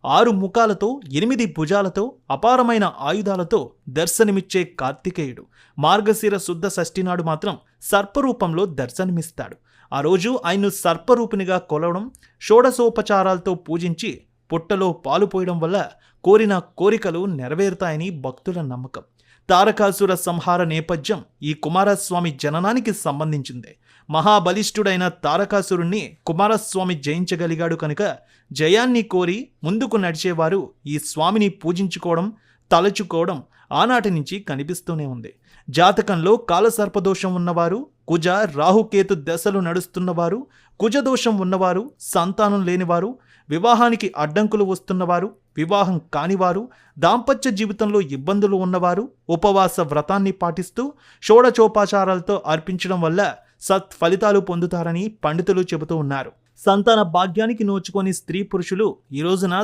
6 ముఖాలతో 8 భుజాలతో అపారమైన ఆయుధాలతో దర్శనమిచ్చే కార్తికేయుడు మార్గశిర శుద్ధ షష్ఠి నాడు మాత్రం సర్పరూపంలో దర్శనమిస్తాడు. ఆ రోజు ఆయన్ను సర్పరూపినిగా కొలవడం, షోడశోపచారాలతో పూజించి పుట్టలో పాలు పోయడం వల్ల కోరిన కోరికలు నెరవేరుతాయని భక్తుల నమ్మకం. తారకాసుర సంహార నేపథ్యం ఈ కుమారస్వామి జననానికి సంబంధించిందే. మహాబలిష్ఠుడైన తారకాసురుణ్ణి కుమారస్వామి జయించగలిగాడు కనుక జయాన్ని కోరి ముందుకు నడిచేవారు ఈ స్వామిని పూజించుకోవడం, తలచుకోవడం ఆనాటి నుంచి కనిపిస్తూనే ఉంది. జాతకంలో కాలసర్పదోషం ఉన్నవారు, కుజ రాహుకేతు దశలు నడుస్తున్నవారు, కుజదోషం ఉన్నవారు, సంతానం లేనివారు, వివాహానికి అడ్డంకులు వస్తున్నవారు, వివాహం కానివారు, దాంపత్య జీవితంలో ఇబ్బందులు ఉన్నవారు ఉపవాస వ్రతాన్ని పాటిస్తూ షోడచోపచారాలతో అర్పించడం వల్ల సత్ఫలితాలు పొందుతారని పండితులు చెబుతూ ఉన్నారు. సంతాన భాగ్యానికి నోచుకొని స్త్రీ పురుషులు ఈ రోజున